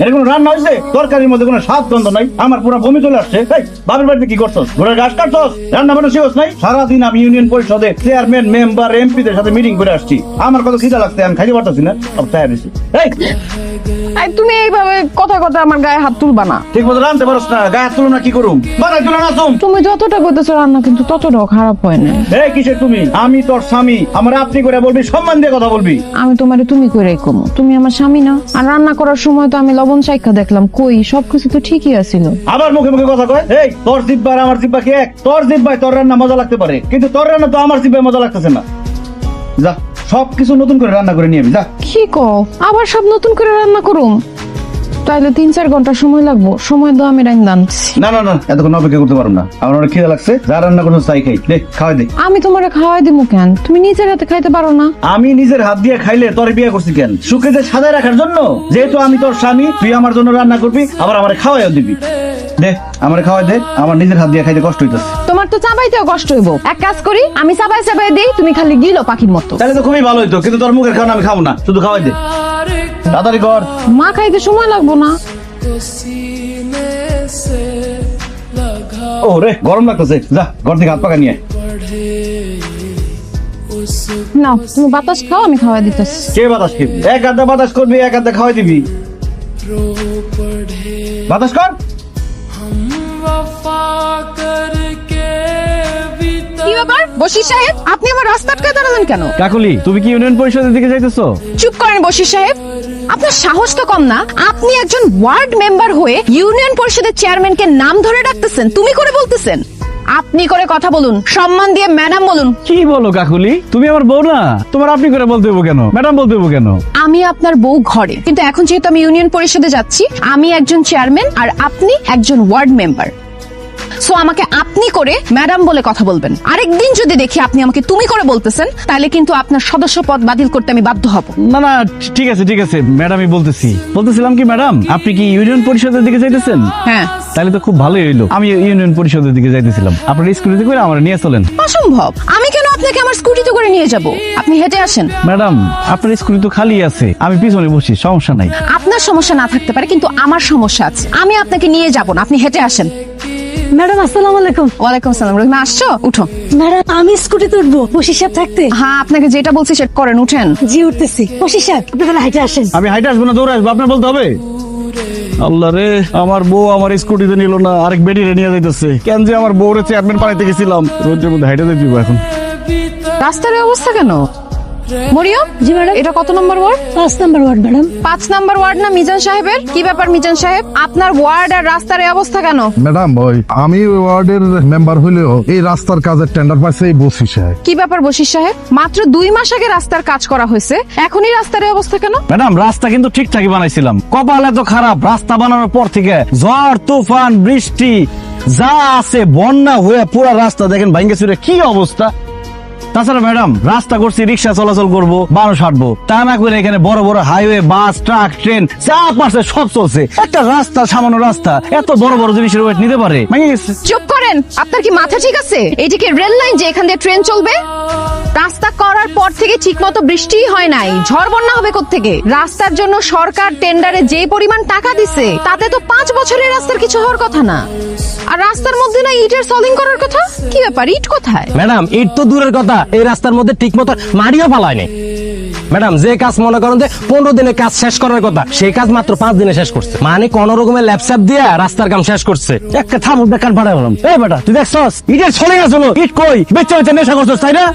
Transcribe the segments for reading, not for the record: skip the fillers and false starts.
এরকম রান্না হয়েছে তরকারির মধ্যে কোনো স্বাদ গন্ধ নাই, আমার পুরো বমি চলে আসছে। বাবার বাড়িতে কি করছস? ঘোড়ার ঘাস কাটছস? রান্না বান্না শিখছ নাই? সারাদিন আমি ইউনিয়ন পরিষদে চেয়ারম্যান মেম্বার এমপিদের সাথে মিটিং করে আসছি, আমার কত খিদা লাগছে আমি খাইতে পারতেছি না, সব তৈরি হয়েছে। তুমি এইভাবে কথা কথা আমার গায়ে হাত তুলবা না। ঠিক মতো রান্নতে পারছ না, গায়ে হাত তুলো না কি করুম? বানাই তুলো না তুম। তুমি যতটা করতেছো রান্না কিন্তু ততটাও খারাপ হয় না। এই কিসের তুমি? আমি তোর স্বামী, আমার আপনি করে বলবি, সম্মান দিয়ে কথা বলবি। আমি তোমারে তুমি কইরাই কমু, তুমি আমার স্বামী না। আর রান্না করার সময় তো আমি লবণ চাইখা দেখলাম, কই সবকিছু তো ঠিকই আছিল। আবার মুখে মুখে কথা কয়। এই তোর জিব্বা আর আমার জিব্বা কি এক? তোর জিব্বায় তোর রান্না মজা লাগতে পারে, কিন্তু তোর রান্না তো আমার জিব্বায় মজা লাগতেছে না। যা সবকিছু নতুন করে রান্না করে নিয়ে যা। কি কও? আবার সব নতুন করে রান্না করুম? তাইলে 3-4 ঘন্টা সময় লাগবো। সময় দাও, আমি রান্না আনছি। না না না, এতক্ষণ অপেক্ষা করতে পারবো না, আমার অনেক খিদে লাগছে। যা রান্না করছো তাই খাই, দে খাওয়াই দে। আমি তোমারে খাওয়াই দিমু কেন? তুমি নিজের হাতে খাইতে পারো না? আমি নিজের হাত দিয়ে খাইলে তোর বিয়ে করছি কেন? সুখে সাজায় রাখার জন্য। যেহেতু আমি তোর স্বামী, তুই আমার জন্য রান্না করবি, আবার আমার খাওয়াইও দিবি। দে আমার খাওয়াই দে, আমার নিজের হাত দিয়ে খাইতে কষ্ট হইতেছে। তোমার তো চাবাইতেও কষ্ট হইব। এক কাজ করি, আমি চাবাই চাবাই দেই, তুমি খালি গিলো পাখির মতো। তাহলে তো খুবই ভালো হইতো, কিন্তু তোর মুখের খাওয়া আমি খাবো না, শুধু খাওয়াই দে। তাড়াতাড়ি কর। মা খাইতে সময় লাগবো না? ও রে গরম লাগতেছে, যা ঘর থেকে হাত পাকা নিয়ে। না তুমি বাতাস খাও, আমি খাওয়াই দিতেছি। কে বাতাস খাবি? এক আধা বাতাস করবি, এক আধা খাওয়াই দিবি। বাতাস কর। কি ব্যাপার বশির সাহেব, আপনি আমার রাস্তা আটকায় দাঁড়ালেন কেন? কাকুলি, তুমি কি ইউনিয়ন পরিষদের দিকে যাইতেছো? চুপ করেন বশির সাহেব, আপনার সাহস তো কম না। আপনি একজন ওয়ার্ড মেম্বার হয়ে ইউনিয়ন পরিষদের চেয়ারম্যানকে নাম ধরে ডাকতেছেন, তুমি করে বলতেছেন। আপনি করে কথা বলুন, সম্মান দিয়ে ম্যাডাম বলুন। কি বলো কাকুলি, তুমি আমার বউ না? তোমার আপনি করে বলতে হবো কেন? ম্যাডাম বলতে হবো কেন? আমি আপনার বউ ঘরে, কিন্তু এখন যেহেতু আমি ইউনিয়ন পরিষদে যাচ্ছি, আমি একজন চেয়ারম্যান আর আপনি একজন ওয়ার্ড মেম্বার। সো আমাকে আপনি করে ম্যাডাম বলে কথা বলবেন। আরেকদিন যদি দেখি আপনি আমাকে তুমি করে বলতেছেন, তাহলে কিন্তু আপনার সদস্য পদ বাতিল করতে আমি বাধ্য হব। না না, ঠিক আছে ঠিক আছে, ম্যাডামই বলতেছিলাম কি ম্যাডাম, আপনি কি ইউনিয়ন পরিষদের দিকে যাইতেছেন? হ্যাঁ। তাহলে তো খুব ভালোই হইলো, আমি ইউনিয়ন পরিষদের দিকে যাইতেছিলাম, আপনার স্কুটিতে করে আমার নিয়ে চলেন। অসম্ভব, আমি কেন আপনাকে আমার স্কুটিতে করে নিয়ে যাব? আপনি হেঁটে আসেন। ম্যাডাম আপনার স্কুটি তো খালি আছে, আমি পিছনে বসি, সমস্যা নাই। আপনার সমস্যা না থাকতে পারে, কিন্তু আমার সমস্যা আছে। আমি আপনাকে নিয়ে যাব না, আপনি হেঁটে আসেন। ম্যাডাম আসসালামু আলাইকুম। ওয়ালাইকুম আসসালাম। রহিমা আসছো? উঠো। ম্যাডাম আমি স্কুটিতে উঠবো, বশির সাহেব থাকতে? হ্যাঁ, আপনাকে যেটা বলছি সেটা করেন, উঠেন। জি উঠতেছি। বশির সাহেব আপনি তাহলে হাইটে আসেন। আমি হাইটে আসবো না, দৌড়ে আসবো, আপনার বলতে হবে। আল্লাহ রে, আমার বউ আমার স্কুটিতে নিল না, আরেক বেডিরে নিয়ে যাইতেছে কেন? যে আমার বউরে চেয়ারম্যান পাড়াইতে গেছিলাম, রোদের মধ্যে হাইটে যাইতে হবে এখন। রাস্তার এই অবস্থা কেন? মরিয়ম। জি ম্যাডাম। এটা কত নম্বর ওয়ার্ড? 5 নম্বর ওয়ার্ড ম্যাডাম। 5 নম্বর ওয়ার্ড না মিজান সাহেবের? কি ব্যাপার মিজান সাহেব, আপনার ওয়ার্ড আর রাস্তার এই অবস্থা কেন? ম্যাডাম ওই আমি ওয়ার্ডের মেম্বার হইলেও এই রাস্তার কাজের টেন্ডার পাইছে এই বসি সাহেব। কি ব্যাপার বশির সাহেব, মাত্র 2 মাস আগে রাস্তার কাজ করা হয়েছে, এখনই রাস্তার এই অবস্থা কেন? ম্যাডাম রাস্তা কিন্তু ঠিকঠাকই বানাইছিলাম, কপাল এত খারাপ, রাস্তা বানানোর পর থেকে ঝড় তুফান বৃষ্টি যা আছে বন্যা হয়ে পুরো রাস্তা দেখেন ভাঙ্গে চুরে কি অবস্থা। তাছাড়া ম্যাডাম রাস্তা করছি রিক্সা চলাচল করবো, মানুষ হাঁটবো, তা না করে এখানে বড় বড় হাইওয়ে, বাস, ট্রাক, ট্রেন যা পাশে সব চলছে। একটা রাস্তা, সামান্য রাস্তা এত বড় বড় জিনিসের ওয়েট নিতে পারে? ভেঙে গেছে। চুপ করেন, আপনার কি মাথা ঠিক আছে? এইটা কি রেল লাইন যে এখান দিয়ে ট্রেন চলবে? রাস্তা করার পর থেকে ঠিক মতো বৃষ্টি হয় নাই, ঝড় বন্যা হবে কোত্থেকে? রাস্তার জন্য সরকার টেন্ডারে যে পরিমাণ টাকা দিছে, তাতে তো 5 বছরের রাস্তার কিছু হওয়ার কথা না। আর রাস্তার মধ্যে না ইটের সলিং করার কথা। কি ব্যাপার, ইট কোথায়? ম্যাডাম ইট তো দূরের কথা, এই রাস্তার মধ্যে ঠিক মতো মাড়িও ফালায় নাই। ম্যাডাম যে কাজ মনে করেন যে 15 দিনে কাজ শেষ করার কথা, সেই কাজ মাত্র 5 দিনে শেষ করছে। মানে কোন রকমের ল্যাপসাপ দিয়ে রাস্তার কাম শেষ করছে। একটা থাম বেকার ভাড়া বললাম, এই বেটা তুই দেখছস ইটের ছড়ে গেছিল, ইট কই বেচে বেচে নেশা করছস তাই না?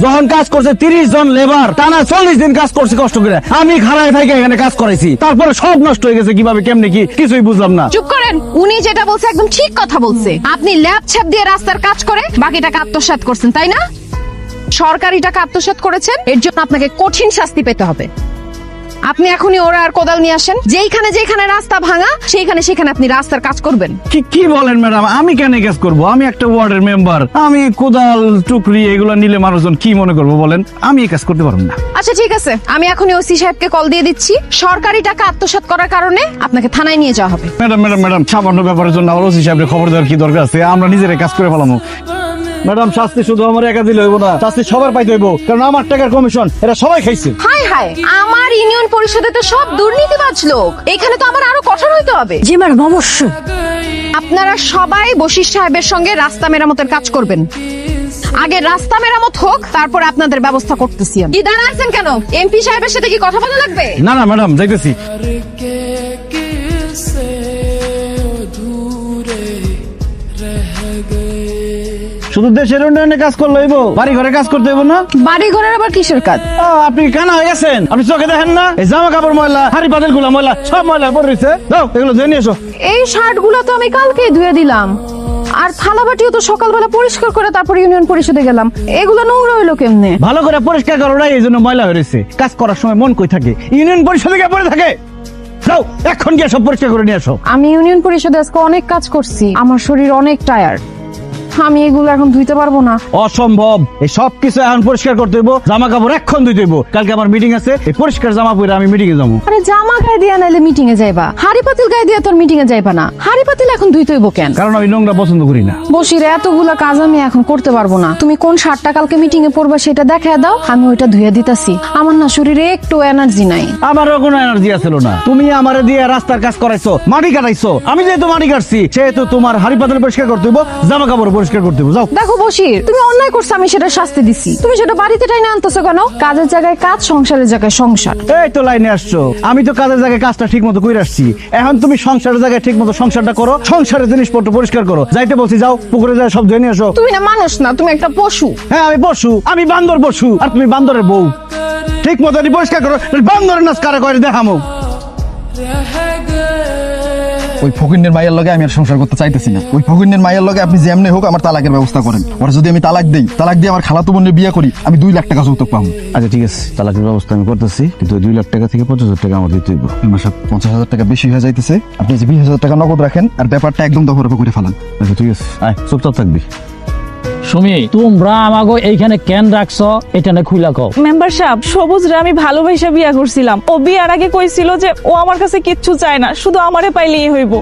যখন কাজ করছে 30 জন লেবার টানা 40 দিন কাজ করছে কষ্ট করে, আমি খাড়ায় থেকে এখানে কাজ করাইছি, তারপরে সব নষ্ট হয়ে গেছে কিভাবে কেমনে কি কিছুই বুঝলাম না। চুপ করেন, উনি যেটা বলছে একদম ঠিক কথা বলছে। আপনি ল্যাব ছ্যাপ দিয়ে রাস্তার কাজ করে বাকি টাকা আত্মসাৎ করছেন, তাই না? সরকারি টাকা আত্মসাৎ করেছেন, এর জন্য আপনাকে কঠিন শাস্তি পেতে হবে। আপনি এখনই ওরা আর কোদাল নিয়ে আসেন, যেখানে যেখানে রাস্তা ভাঙা সেইখানে সেখানে আপনি রাস্তার কাজ করবেন। কি বলেন ম্যাডাম, আমি কেন কাজ করব? আমি একটা ওয়ার্ডের মেম্বার, আমি কোদাল টুকরি এগুলো নিলে মানুষজন কি মনে করবো বলেন? আমি এই কাজ করতে পারবো না। আচ্ছা ঠিক আছে, আমি এখনই ওসি সাহেবকে কল দিয়ে দিচ্ছি। সরকারি টাকা আত্মসাৎ করার কারণে আপনাকে থানায় নিয়ে যাওয়া হবে। ম্যাডাম সামান্য ব্যাপারের জন্য আমার ওসি সাহেবের খবর দেওয়ার কি দরকার আছে? আমরা নিজেরাই কাজ করে ফেলামো। ম্যাডাম শাস্তি শুধু আমার একা দিলে হইব না, শাস্তি সবার পাইতে হইব, কারণ আমার টাকার কমিশন এটা সবাই খাইছে। হাই হাই, আমার ইউনিয়ন পরিষদে তো সব দুর্নীতিবাজ লোক, এখানে তো আমার আরো কঠোর হইতে হবে। জি ম্যাডাম, অবশ্যই। আপনারা সবাই বশির সাহেবের সঙ্গে রাস্তা মেরামতের কাজ করবেন। আগে রাস্তা মেরামত হোক, তারপর আপনাদের ব্যবস্থা করতেছি আমি। কি দাঁড়া আছেন কেন? এমপি সাহেবের সাথে কি কথা বলা লাগবে? না না ম্যাডাম, যাইতেছি। শুধু দেশের উন্নয়নে কাজ করলে হইব, বাড়ি ঘরে কাজ করতে হইব না? বাড়ি ঘরের আবার কিসের কাজ? আপনি কানা হয়ে গেছেন, আপনি চোখে দেখেন না? এই জামা কাপড় ময়লা, হাড়ি পাতিল গুলা ময়লা, সব ময়লা পড়ে রয়েছে। দাও এগুলো ধুয়ে নিয়ে এসো। এই শার্ট গুলো তো আমি কালকেই ধুয়ে দিলাম, আর থালা বাটিও তো সকালবেলা পরিষ্কার করে তারপর ইউনিয়ন পরিষদে গেলাম। এগুলো নোংরা হইলো কেমনে? ভালো করে পরিষ্কার করো না, এই জন্য ময়লা হয়ে রয়েছে। কাজ করার সময় মন কই থাকে? ইউনিয়ন পরিষদে গিয়ে পড়ে থাকে। যাও এখন গিয়ে সব পরিষ্কার করে নিয়ে আসো। আমি ইউনিয়ন পরিষদে আজকে অনেক কাজ করছি, আমার শরীর অনেক টায়ার্ড, আমি এগুলো এখন ধুইতে পারবো না। অসম্ভব, এই সব কিছু এখন পরিষ্কার করতে হইব। জামা কাপড় এখন ধুইতে হইব, কালকে আমার মিটিং আছে। এই পরিষ্কার জামা পরে আমি মিটিং এ যাবো। আরে জামা গায়ে দিয়ে নাইলে মিটিং এ যাইবা, হাড়ি পাতিল গায়ে দিয়ে তোর মিটিং এ যাইবা না। হাড়ি পাতিল এখন ধুইতে হইব কেন? কারণ আমি নোংরা পছন্দ করি না। বসির এতগুলা কাজ আমি এখন করতে পারবো না। তুমি কোন শার্টটা কালকে মিটিং এ পরবা সেটা দেখায় দাও, আমি ওইটা ধুয়ে দিতাছি। আমার না শরীরে একটু এনার্জি নাই। আমারও কোনো এনার্জি আছিল না। তুমি আমারে দিয়ে রাস্তার কাজ করাইছো, মাটি কাটাইছো। আমি যেহেতু মাটি কাটছি, সেহেতু তোমার হাড়ি পাতিল পরিষ্কার করতে হইব, জামা কাপড় পরিষ্কার করতে হইব। যাও। দেখো বসির, তুমি অন্যায় করছো, আমি সেটা শাস্তি দিছি। তুমি সেটা বাড়িতে টাইনে আনতেছো কেন? কাজের জায়গায় কাজ, সংসারের জায়গায় সংসার। এই তো লাইনে আসছো। আমি তো কাজের জায়গায় কাজটা ঠিক মতো করে আসছি, এখন তুমি সংসারের জায়গায় ঠিক মতো সংসারটা করো, সংসারের জিনিসপত্র পরিষ্কার করো। যাইতে বলছি যাও, পুকুরে যায় সব ধুয়ে নিয়ে আসো। তুমি না মানুষ না, তুমি একটা পশু। হ্যাঁ আমি পশু, আমি বান্দর পশু, আর তুমি বান্দরের বউ। ঠিক মতো পরিষ্কার করো, বান্দরের নাচ কারা করে দেখামো। ওই ফকিন্নের মায়ের লগে আমি আর সংসার করতে চাইতেছি না। ওই ফকিন্নের মায়ের লগে আপনি যেমনি হোক আমার তালাকের ব্যবস্থা করেন। ওরা যদি আমি তালাক দেই, তালাক দিয়ে আমার খালাতো বোনের বিয়ে করি, আমি 2 লাখ টাকা যৌতুক পাবো। আচ্ছা ঠিক আছে, তালাকের ব্যবস্থা আমি করতেছি, কিন্তু 2 লাখ টাকা থেকে 50,000 টাকা আমার দিতে হইব। আমার সাথে 50,000 টাকা বেশি হয়ে যাইতেছে। আপনি যে 20,000 টাকা নগদ রাখেন আর ব্যাপারটা একদম দফরফা করে ফেলান। আচ্ছা ঠিক আছে, আয় চুপচাপ থাকবি। সুমি, তোমরা আমাকে এইখানে কেন রাখছো এটা না খুইলা কও। মেম্বার সাহেব, সবুজরে আমি ভালোবাসা বিয়া করছিলাম। ও বিয়ার আগে কইছিল যে ও আমার কাছে কিচ্ছু চায় না, শুধু আমারে পাইলেই হইব।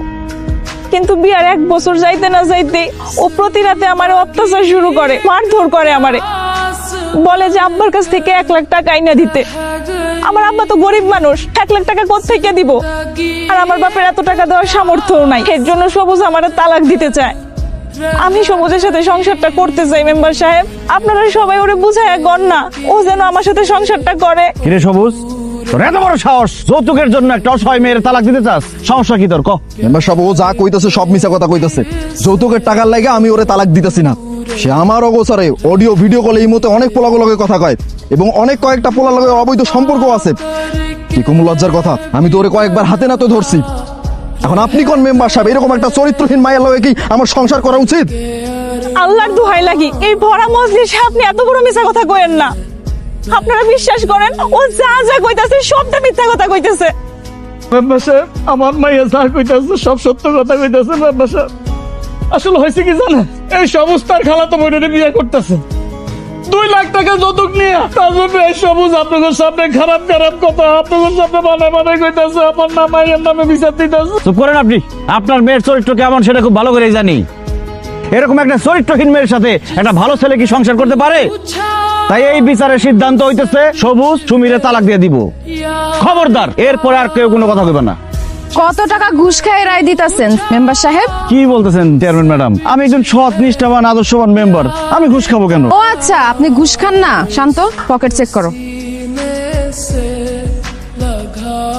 কিন্তু বিয়ার 1 বছর যাইতে না যাইতে ও প্রতি রাতে আমারে অত্যাচার শুরু করে, মারধর করে আমারে। বলে যে আব্বার কাছ থেকে 1 লাখ টাকা আইনা দিতে। আমার আব্বা তো গরিব মানুষ, 1 লাখ টাকা কোত্থেকে দিব? আর আমার বাপের এত টাকা দেওয়ার সামর্থ্যও নাই। এর জন্য সবুজ আমারে তালাক দিতে চায়। আমি সবুজের সাথে সংসারটা করতে চাই মেম্বার সাহেব, আপনারা সবাই ওরে বুঝায় গণ না, ও যেন আমার সাথে সংসারটা করে। কিরে সবুজ, তোর এত বড় সাহস, যৌতুকের জন্য একটা অসহায় মেয়ের তালাক দিতে চাস? সমস্যা কি তোর ক? মেম্বার সাহেব, ও যা কইতেছে সব মিছা কথা কইতেছে। যৌতুকের টাকার লাগে আমি ওরে তালাক দিতেছি না। সে আমার অগোচরে অডিও ভিডিও কলে এই মতে অনেক পোলাগুলোকে কথা কয়, এবং অনেক কয়েকটা পোলার লগে অবৈধ সম্পর্ক আছে। কি কম লজ্জার কথা, আমি তো ওরে কয়েকবার হাতে নাতে ধরছি। এখন আপনি কোন মেম্বার সাহেব, এরকম একটা চরিত্রহীন মায়ের লগে কি আমার সংসার করা উচিত? আল্লাহর দোহাই লাগি, এই ভরা মজলিসে আপনি এত বড় মিথ্যা কথা কইেন না। আপনারা বিশ্বাস করেন, ও যা যা কইতাছে সবটা মিথ্যা কথা কইতেছে। মেম্বার সাহেব, আমার মাইয়া যা কইতাছে সব সত্য কথা কইতাছে। মেম্বার সাহেব, আসলে হয়েছে কি জানেন, এই সবুজ তার খালাতো বোনের বিয়ে করতেছে 2 লাখ টাকা যৌতুক নিয়ে। তারপরে এই সবুজ আপনাদের সামনে খারাপ খারাপ কথা আপনাদের সামনে বানায় কইতাছে, আমার নাম মাইয়ের নামে বিচার দিতেছে। চুপ করেন আপনি। আপনার মেয়ের চরিত্র কেমন সেটা খুব ভালো করে জানি। এরকম একটা চরিত্রহীন মেয়ের সাথে একটা ভালো ছেলে কি সংসার করতে পারে? তাই এই বিচারের সিদ্ধান্ত হইতেছে সবুজ সুমিরে তালাক দিয়ে দিব। খবরদার, এরপরে আর কেউ কোনো কথা কইবে না। কত টাকা ঘুষ খায় রায় দিতাছেন মেম্বার সাহেব? কি বলতেছেন চেয়ারম্যান ম্যাডাম? আমি একজন সৎ নিষ্ঠাবান আদর্শবান মেম্বার, আমি ঘুষ খাবো কেন? ও আচ্ছা, আপনি ঘুষ খান না। শান্ত, পকেট চেক করো।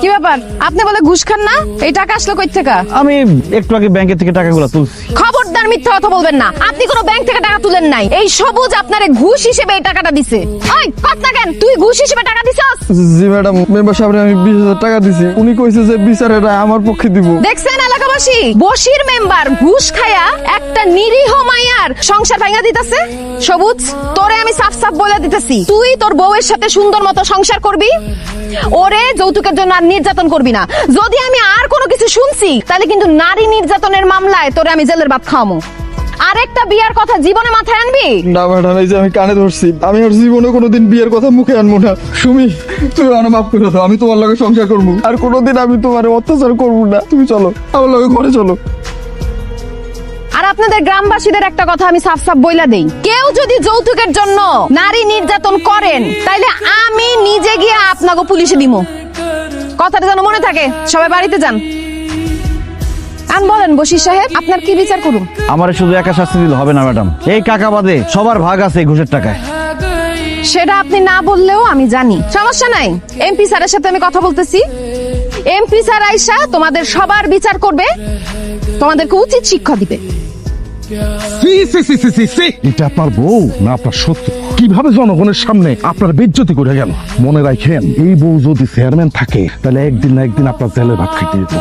কি ব্যাপার, আপনি বলে ঘুষ খান না? এই টাকা আসলো কই থেকে? আমি একটু আগে ব্যাংকের থেকে টাকাগুলো তুলছি। খবরদার, মিথ্যা কথা বলবেন না। আপনি কোনো ব্যাংক থেকে টাকা তুলেন নাই। এই সবুজ আপনারে ঘুষ হিসেবে এই টাকাটা দিছে। ওই কথা কেন, তুই ঘুষ হিসেবে টাকা দিছস? জি ম্যাডাম, মেম্বার সাহেব আমি 20,000 টাকা দিছি। উনি কইছে যে বিচারের আমার পক্ষে দিব। দেখছেন এলাকাবাসী, বশির মেম্বার ঘুষ খায়া একটা নিরীহ মাইয়ার সংসার ভাঙা দিতেছে। সবুজ, তোরে আমি সাফ সাফ বলে দিতেছি, তুই তোর বউয়ের সাথে সুন্দর মতো সংসার করবি, ওরে যৌতুকের জন্য আর নির্যাতন করবি না। যদি আমি আর কোনো কিছু শুনছি, তাহলে কিন্তু নারী নির্যাতনের মামলায় তোরে আমি জেলের ভাত খাওয়ামু। আরেকটা বিয়ার কথা জীবনে মাথায় আনবি না ম্যাডাম, এই যে আমি কানে ধরছি, আমি আর জীবনে কোনোদিন বিয়ের কথা মুখে আনবো না। সুমি, তুমি আমার মাফ করে দাও, আমি তোমার লগে সংসার করবো, আর কোনোদিন আমি তোমার অত্যাচার করবো না। তুমি চলো, আমার লগে ঘরে চলো। আর আপনাদের গ্রামবাসীদের একটা কথা আমি সাফ সাফ বইলা দেই, কেউ কেউ যদি যৌতুকের জন্য নারী নির্যাতন করেন তাইলে আমি নিজে গিয়ে আপনাকে পুলিশে দিমু। কথাটা যেন মনে থাকে। সবাই বাড়িতে যান। বলেন বশির সাহেব, আপনার কি বিচার করুন? আমার শুধু একা শাস্তি দিলে হবে না ম্যাডাম, এই টাকা বাদে সবার ভাগ আছে এই ঘুষের টাকায়। সেটা আপনি না বললেও আমি জানি, সমস্যা নাই। এমপি স্যারের সাথে আমি কথা বলতেছি। এমপি স্যার আইসা তোমাদের সবার বিচার করবে, তোমাদেরকে উচিত শিক্ষা দিবে। এটা আপনার বউ না আপনার শত্রু? কিভাবে জনগণের সামনে আপনার বেজ্জতি করে গেল? মনে রাখেন, এই বউ যদি চেয়ারম্যান থাকে তাহলে একদিন না একদিন আপনার জেলে ভাত খাইতে দিত।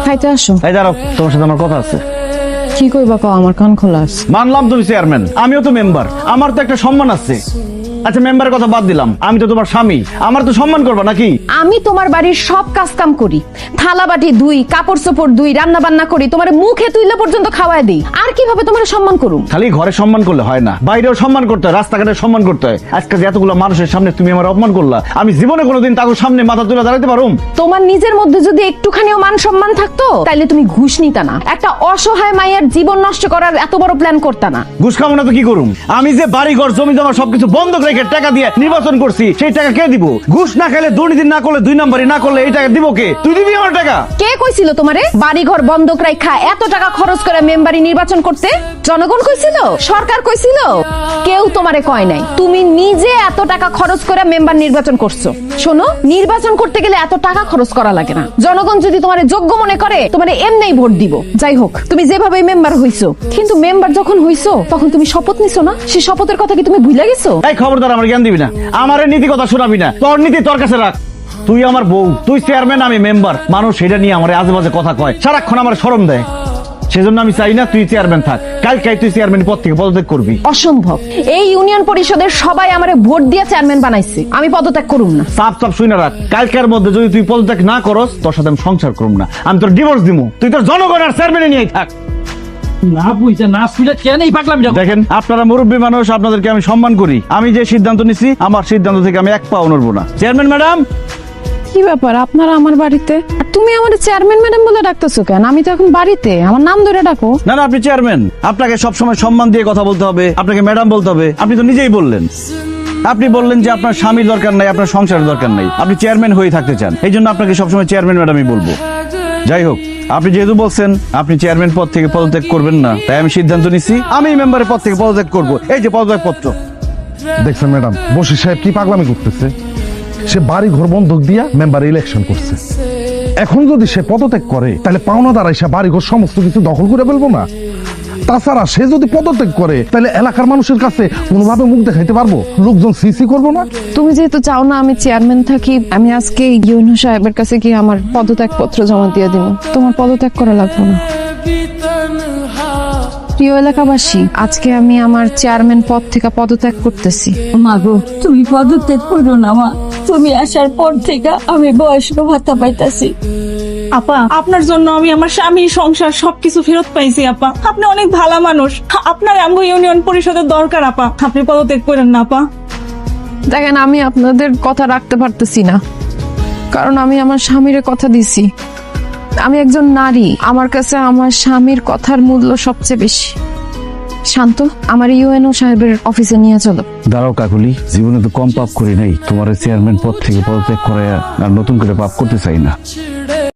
খাইতে আসো। এই দাঁড়াও, তোমার সাথে আমার কথা আছে। কি কইবা কও, আমার কান খোলা আছে। মানলাম তুমি চেয়ারম্যান, আমিও তো মেম্বার, আমার তো একটা সম্মান আছে। আচ্ছা মেম্বারের কথা বাদ দিলাম, আমি তো তোমার স্বামী, আমার তো সম্মান করবা নাকি? আমি তোমার বাড়ির সব কাজ কাম করি, থালা বাটি ধুই, কাপড় চোপড় ধুই, রান্না বান্না করি, তোমার মুখে তুইলে পর্যন্ত খাওয়ায় দিই। আর কিভাবে তোমার সম্মান করুম? খালি ঘরে সম্মান করলে হয় না, বাইরেও সম্মান করতে হয়, রাস্তাঘাটে সম্মান করতে হয়। আজকে যে এতগুলো মানুষের সামনে তুমি আমার অপমান করলা, আমি জীবনে কোনোদিন তাদের সামনে মাথা তুলে দাঁড়াতে পারুম? তোমার নিজের মধ্যে যদি একটুখানিও মান সম্মান থাকতো তাইলে তুমি ঘুষ নিতা না, একটা অসহায় মায়ের জীবন নষ্ট করার এত বড় প্ল্যান করতা না। ঘুষ খাবো না তো কি করুম? আমি যে বাড়ি ঘর জমি জমা সবকিছু বন্ধক রেখে টাকা দিয়ে নির্বাচন করছি, সেই টাকা কে দিব? ঘুষ না খেলে, দুর্নীতি না করলে, 2 নম্বরই না করলে এই টাকা দিব কে? তুই দিবি আমার টাকা? কে কইছিল তোমারে বাড়ি ঘর বন্ধক রাখা এত টাকা খরচ করে মেম্বারি নির্বাচন করতে? জনগণ কইছিল? সরকার কইছিল? কেউ তোমারে কয় নাই, তুমি নিজে এত টাকা খরচ করে মেম্বার নির্বাচন করছো। শোনো, নির্বাচন করতে গেলে এত টাকা খরচ করা লাগে না। জনগণ যদি তোমারে যোগ্য মনে করে তোমারে এমনিই ভোট দিব। যাই হোক, তুমি যেভাবে মেম্বার হইছো, কিন্তু মেম্বার যখন হইছো তখন তুমি শপথ নিছো না? সেই শপথের কথা কি তুমি ভুলে গেছো? এই খবরদার আমার জ্ঞান দিবি না, আমার নীতি কথা শোনাবি না। তোর নীতি তোর কাছে রাখ। তুই আমার বউ, তুই চেয়ারম্যান, আমি মেম্বার। মানুষ সেটা নিয়ে আমার আজেবাজে কথা কয়, সারাক্ষণ আমার শরম দেয়। সেজন্য আমি চাই না তুই চেয়ারম্যান থাক। কালকে তুই চেয়ারম্যান পদ থেকে পদত্যাগ করবি। অসম্ভব। এই ইউনিয়ন পরিষদের সবাই আমারে ভোট দিয়ে চেয়ারম্যান বানাইছে, আমি পদত্যাগ করুম না। চাপ চাপ শুই না রাখ। কালকের মধ্যে যদি তুই পদত্যাগ না করস, তোর সাথে আমি সংসার করুম না, আমি তোর ডিভোর্স দিব। তুই তোর জনগণ আর চেয়ারম্যানে নিয়েই থাক। না বুঝছে না শুনে কেন এই পাগলামি? দেখেন, আপনারা মুরব্বী মানুষ, আপনাদেরকে আমি সম্মান করি। আমি যে সিদ্ধান্ত নিছি, আমার সিদ্ধান্ত থেকে আমি এক পাও নড়বো না। Chairman madam. কি ব্যাপার আপনারা আমার বাড়িতে? আর তুমি আমার চেয়ারম্যান ম্যাডাম বলে ডাকতেছো কেন? আমি তো এখন বাড়িতে, আমার নাম ধরে ডাকো। না না, আপনি চেয়ারম্যান, আপনাকে সবসময় সম্মান দিয়ে কথা বলতে হবে, আপনাকে ম্যাডাম বলতে হবে। আপনি তো নিজেই বললেন, আপনি বললেন যে আপনার স্বামীর দরকার নাই, আপনার সংসারের দরকার নাই, আপনি চেয়ারম্যান হয়ে থাকতে চান। এই জন্য আপনাকে সবসময় চেয়ারম্যান ম্যাডামই বলবো। যাই হোক, আপনি যেহেতু বলছেন আপনি চেয়ারম্যান পদ থেকে পদত্যাগ করবেন না, তাই আমি সিদ্ধান্ত নিচ্ছি আমি মেম্বারের পদ থেকে পদত্যাগ করব। এই যে পদত্যাগ পত্র। দেখছেন ম্যাডাম, বশির সাহেব কি পাগলামি করতেছে? সে বাড়ি ঘর বন্ধক দিয়া মেম্বার ইলেকশন করছে। এখন যদি সে পদত্যাগ করে তাহলে পাওনাদার এসে বাড়ি ঘর সমস্ত কিছু দখল করে ফেলবো না? তাছাড়া সে যদি পদত্যাগ করে তাহলে এলাকার মানুষের কাছে কোনোভাবে মুখ দেখাইতে পারবো? লোকজন সিসি করবো না? তুমি যেহেতু চাও না আমি চেয়ারম্যান থাকি, আমি আজকে ইউনো সাহেবের কাছে গিয়ে আমার পদত্যাগ পত্র জমা দিয়ে দিব। তোমার পদত্যাগ করা লাগবে না। প্রিয় এলাকাবাসী, আজকে আমি আমার চেয়ারম্যান পদ থেকে পদত্যাগ করতেছি। মা গো, তুমি পদত্যাগ করো না মা। তুমি আসার পর থেকে আমি বয়স্ক ভাতা পাইতাছি। আপা, আপনার জন্য আমি আমার স্বামী, সংসার সবকিছু ফেরত পাইছি। আপা, আপনি অনেক ভালো মানুষ, আপনার আমগো ইউনিয়ন পরিষদের দরকার। আপা, আপনি পদত্যাগ করেন না। আপা দেখেন, আমি আপনাদের কথা রাখতে পারতেছি না, কারণ আমি আমার স্বামীর কথা দিছি। আমি একজন নারী, আমার কাছে আমার স্বামীর কথার মূল্য সবচেয়ে বেশি। শান্ত, আমার ইউএনও সাহেবের অফিসে নিয়ে চলো। দাঁড়াও কাকুলি, জীবনে তো কম পাপ করি নাই, তোমার চেয়ারম্যান পদ থেকে পদত্যাগ করে আর নতুন করে পাপ করতে চাই না।